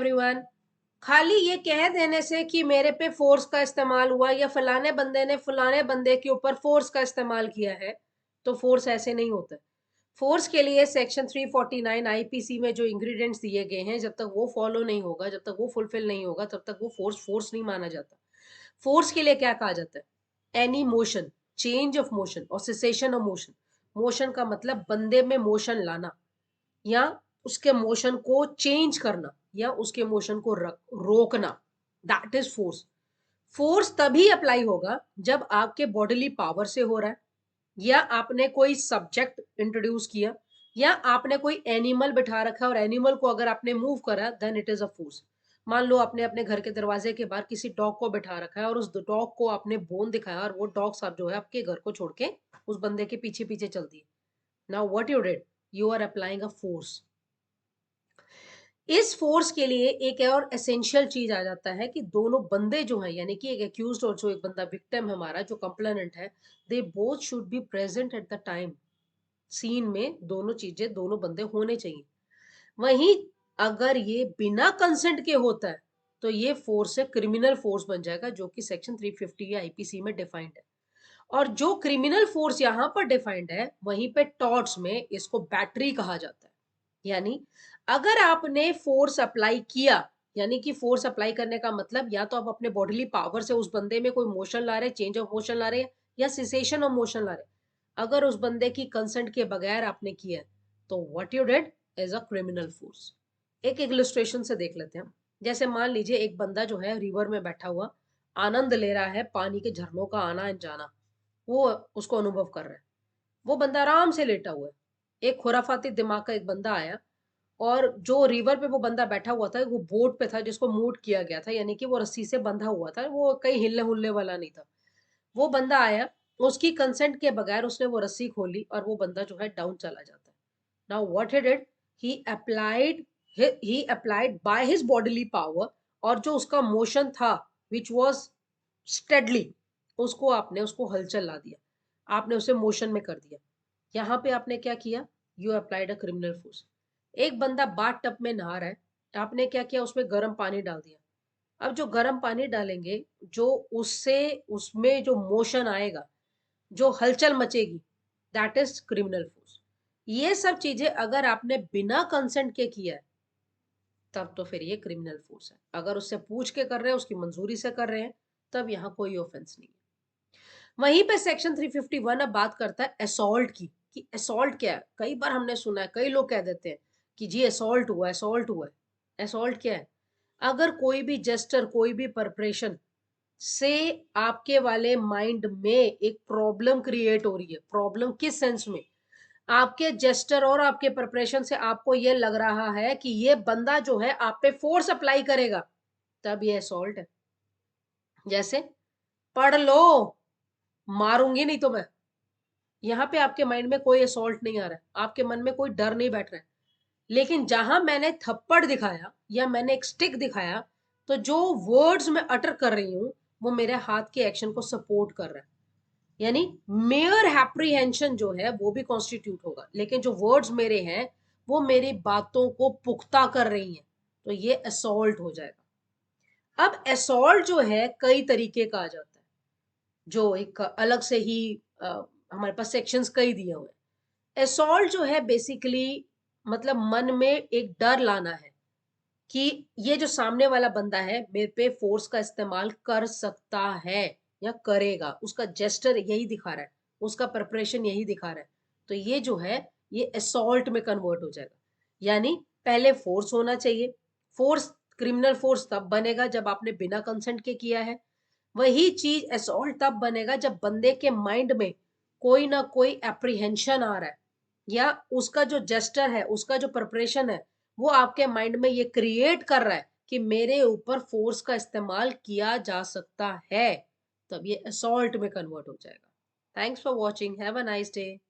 Everyone. खाली ये कह देने से कि मेरे पे फोर्स का इस्तेमाल हुआ या फलाने बंदे ने फलाने बंदे के ऊपर फोर्स का इस्तेमाल किया है, तो फोर्स ऐसे नहीं होता। फोर्स के लिए सेक्शन 349 आईपीसी में जो इंग्रेडिएंट्स दिए गए हैं, जब तक वो फॉलो नहीं होगा, जब तक वो फुलफिल नहीं होगा, तब तक वो फोर्स फोर्स नहीं माना जाता। फोर्स के लिए क्या कहा जाता है? Any motion, change of motion और सेसेशन ऑफ मोशन। मोशन का मतलब बंदे में मोशन लाना या उसके मोशन को चेंज करना या उसके मोशन को रोकना, दैट इज फोर्स। फोर्स तभी अप्लाई होगा जब आपके बॉडीली पावर से हो रहा है, या आपने कोई सब्जेक्ट इंट्रोड्यूस किया, या आपने कोई एनिमल बिठा रखा है और एनिमल को अगर आपने मूव करा, then it is a force. मान लो आपने अपने घर के दरवाजे के बाहर किसी डॉग को बिठा रखा है और उस डॉग को आपने बोन दिखाया और वो डॉग साहब जो है आपके घर को छोड़ के उस बंदे के पीछे पीछे चल दिए। Now what you did, you are applying a force. इस फोर्स के लिए एक और एसेंशियल चीज आ जाता है कि दोनों बंदे जो हैं, यानी कि एक एक्यूज्ड और जो एक बंदा विक्टिम हमारा जो कंप्लेनेंट है, they both should be present at the time. Scene में दोनों चीजें, दोनों बंदे होने चाहिए। वहीं अगर ये बिना कंसेंट के होता है तो ये फोर्स है, क्रिमिनल फोर्स बन जाएगा, जो कि सेक्शन 350 आईपीसी में डिफाइंड है। और जो क्रिमिनल फोर्स यहां पर डिफाइंड है, वहीं पे टॉर्ट्स में इसको बैटरी कहा जाता है। यानी अगर आपने फोर्स अप्लाई किया, यानी कि फोर्स अप्लाई करने का मतलब या तो आप अपने बॉडीली पावर से उस बंदे में कोई मोशन ला रहे, चेंज ऑफ मोशन ला रहे, या सिसेशन ऑफ मोशन ला रहे, अगर उस बंदे की कंसेंट के बगैर आपने किया, तो what you did is a criminal force. एक इलस्ट्रेशन से देख लेते हैं। जैसे मान लीजिए एक बंदा जो है रिवर में बैठा हुआ आनंद ले रहा है पानी के झरनों का आना जाना, वो उसको अनुभव कर रहा है। वो बंदा आराम से लेटा हुआ है। एक खुराफाती दिमाग का एक बंदा आया, और जो रिवर पे वो बंदा बैठा हुआ था, वो बोट पे था जिसको मूट किया गया था, यानी कि वो रस्सी से बंधा हुआ था, वो कहीं हिलने हुलने वाला नहीं था। वो बंदा आया, उसकी कंसेंट के बगैर उसने वो रस्सी खोली और वो बंदा जो है डाउन चला जाता है। Now what he did, he applied he applied by his bodily power, और जो उसका मोशन था विच वाज स्टेडली, उसको आपने उसको हलचल ला दिया, आपने उसे मोशन में कर दिया। यहाँ पे आपने क्या किया, you applied a criminal force. एक बंदा बाथ टब में नहा रहा है, आपने क्या किया, उसमें गर्म पानी डाल दिया। अब जो गर्म पानी डालेंगे, जो उससे उसमें जो मोशन आएगा, जो हलचल मचेगी, दैट इज क्रिमिनल फोर्स। ये सब चीजें अगर आपने बिना कंसेंट के किया है, तब तो फिर ये क्रिमिनल फोर्स है। अगर उससे पूछ के कर रहे हैं, उसकी मंजूरी से कर रहे हैं, तब यहाँ कोई ऑफेंस नहीं है। वहीं पे सेक्शन 351 अब बात करता है असॉल्ट की, कि असॉल्ट क्या है। कई बार हमने सुना है, कई लोग कह देते हैं कि जी असॉल्ट हुआ, असॉल्ट हुआ है। असॉल्ट क्या है? अगर कोई भी जेस्टर, कोई भी परप्रेशन से आपके वाले माइंड में एक प्रॉब्लम क्रिएट हो रही है। प्रॉब्लम किस सेंस में? आपके जेस्टर और आपके प्रिपरेशन से आपको ये लग रहा है कि ये बंदा जो है आप पे फोर्स अप्लाई करेगा, तब ये असॉल्ट है। जैसे पढ़ लो, मारूंगी नहीं तो मैं। यहाँ पे आपके माइंड में कोई असॉल्ट नहीं आ रहा है, आपके मन में कोई डर नहीं बैठ रहा है। लेकिन जहां मैंने थप्पड़ दिखाया या मैंने एक स्टिक दिखाया, तो जो वर्ड्स मैं अटर कर रही हूं, वो मेरे हाथ के एक्शन को सपोर्ट कर रहा है। यानी मेयर एप्रीहेंशन जो है वो भी कॉन्स्टिट्यूट होगा, लेकिन जो वर्ड्स मेरे हैं वो मेरी बातों को पुख्ता कर रही हैं, तो ये असॉल्ट हो जाएगा। अब असॉल्ट जो है कई तरीके का आ जाता है, जो एक अलग से ही हमारे पास सेक्शंस कई दिए हुए हैं। असॉल्ट जो है बेसिकली मतलब मन में एक डर लाना है कि ये जो सामने वाला बंदा है मेरे पे फोर्स का इस्तेमाल कर सकता है या करेगा, उसका जेस्टर यही दिखा रहा है, उसका प्रिपरेशन यही दिखा रहा है, तो ये जो है ये असॉल्ट में कन्वर्ट हो जाएगा। यानी पहले फोर्स होना चाहिए। फोर्स, क्रिमिनल फोर्स तब बनेगा जब आपने बिना कंसेंट के किया है। वही चीज असॉल्ट तब बनेगा जब बंदे के माइंड में कोई ना कोई एप्रीहेंशन आ रहा है, या उसका जो जेस्टर है, उसका जो प्रिपरेशन है, वो आपके माइंड में ये क्रिएट कर रहा है कि मेरे ऊपर फोर्स का इस्तेमाल किया जा सकता है, तब ये असॉल्ट में कन्वर्ट हो जाएगा। Thanks for watching, have a nice day.